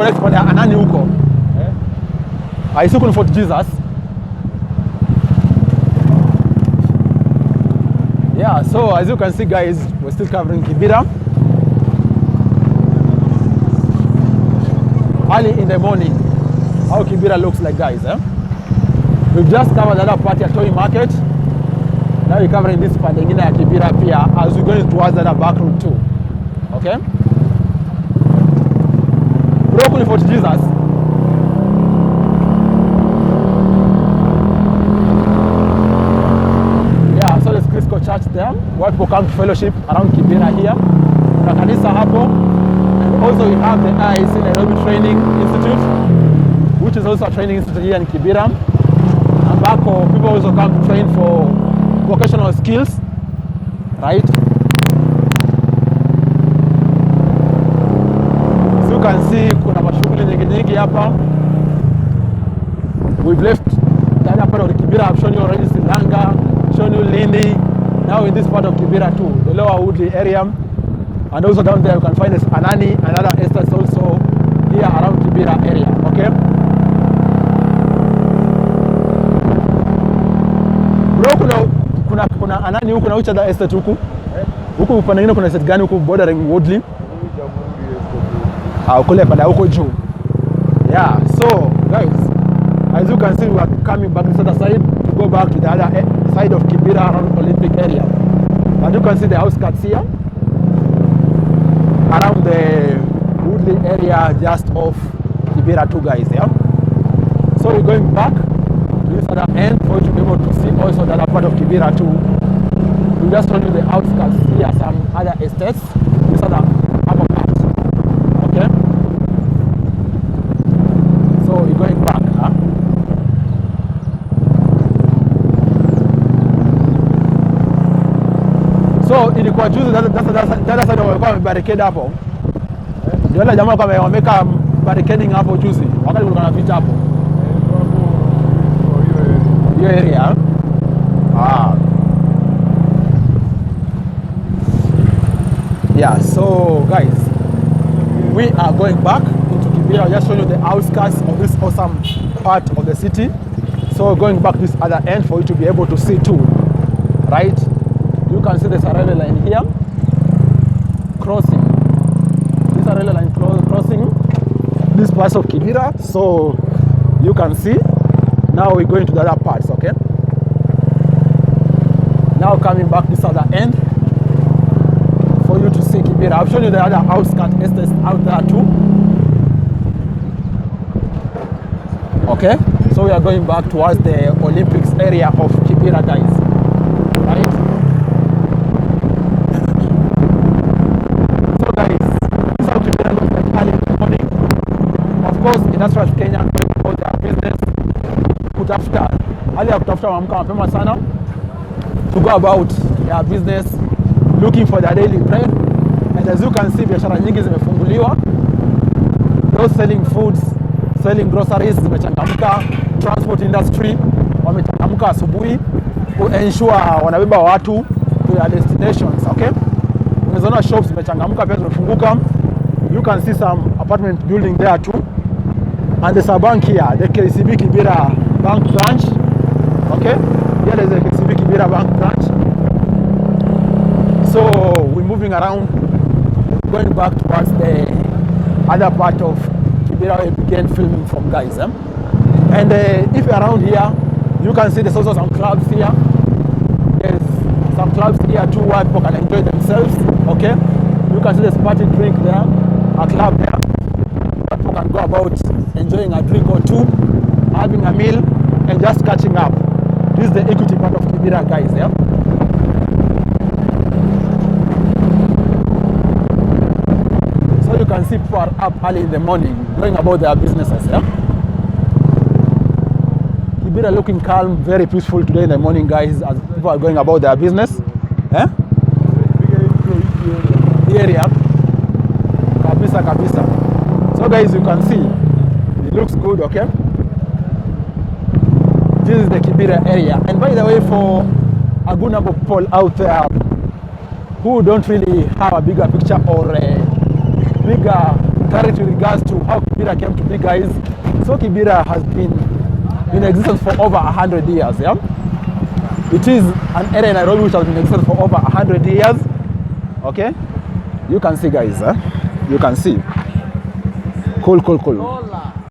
correct pale Anani huko. Aisiku ni Fort Jesus. Yeah, so as you can see guys, we're still covering Kibera. Early in the morning, how Kibera looks like guys. We've just covered the other part at Toy Market. Now we're covering this part again at Kibera Pier as we're going towards the other back route too. Okay? Broken Fort Jesus. Yeah, so there's Crisco Church there. Where people come to fellowship around Kibera here. Kuna kanisa hapo. And also we have the NAIROBI Training Institute, which is also a training institute here in Kibera. And back people also come to train for vocational skills, right? So you can see kuna mashughuli nyingi hapa. We've left the other part of the Kibera. I've shown you already Silanga, shown you Lindi. Now in this part of Kibera too, the lower Woodley area. And also down there you can find this Anani and other estates also here around Kibera area, okay? Bro, kuna Anani huku na which other estate huku? Huku upande mwingine kuna estate gani huku bordering Woodley? Kule panda huko juu. Yeah, so guys, as you can see we are coming back to the other side to go back to the other side of Kibera around Olympic area. And you can see the outskirts here. Around the Woodley area just off Kibera too guys, yeah? So we're going back to this other end for you to be able to see also the other part of Kibera too. We just told you the outskirts here, some other estates, this other upper part, okay? So we're going back, huh? So ilikuwa juzi dada side walikuwa wamebarricade hapo. Ndio wale jamaa wameweka barricading hapo juzi. Wakati kulikuwa na vita hapo. Hiyo area. Yeah, so guys, we are going back into Kibera. I'll just show you the outskirts of this awesome part of the city. So going back this other end for you to be able to see too. Right? You can see there's a railway line here crossing. This is a railway line crossing this part of Kibera. So you can see. Now we're going to the other parts, okay? Now coming back this other end for you to see Kibera. I've shown you the other outskirts estates out there too. Okay? So we are going back towards the Olympics area of Kibera, guys. Right? Industrial Kenya about their business, hali ya kutafuta waamka mapema sana to go about their business, looking for their daily bread. And as you can see, biashara nyingi zimefunguliwa. Those selling foods, selling groceries zimechangamka. Transport industry wamechangamka asubuhi to ensure wanabeba watu to their destinations, okay? Unaona shops zimechangamka pia zimefunguka. You can see some apartment building there too. And there's a bank here, the KCB Kibera bank branch. Okay, here there's the KCB Kibera bank branch. So we're moving around, going back towards the other part of Kibera where we began filming from, guys. And if you're around here, you can see there's also some clubs here. There's some clubs here too where people can enjoy themselves. Okay, you can see there's party drink there, a club there. People can go about enjoying a drink or two, having a meal, and just catching up. This is the equity part of Kibera, guys. Yeah. So you can see people are up early in the morning, going about their businesses. Yeah. Kibera looking calm, very peaceful today in the morning, guys, as people are going about their business. Yeah. The area, kabisa. So guys, you can see. It looks good, okay? This is the Kibera area. And by the way, for a good number of people out there who don't really have a bigger picture or a bigger clarity with regards to how Kibera came to be, guys. So Kibera has been in existence for over 100 years. Yeah, it is an area in Nairobi which has been in existence for over 100 years. Okay, you can see, guys. You can see. Cool.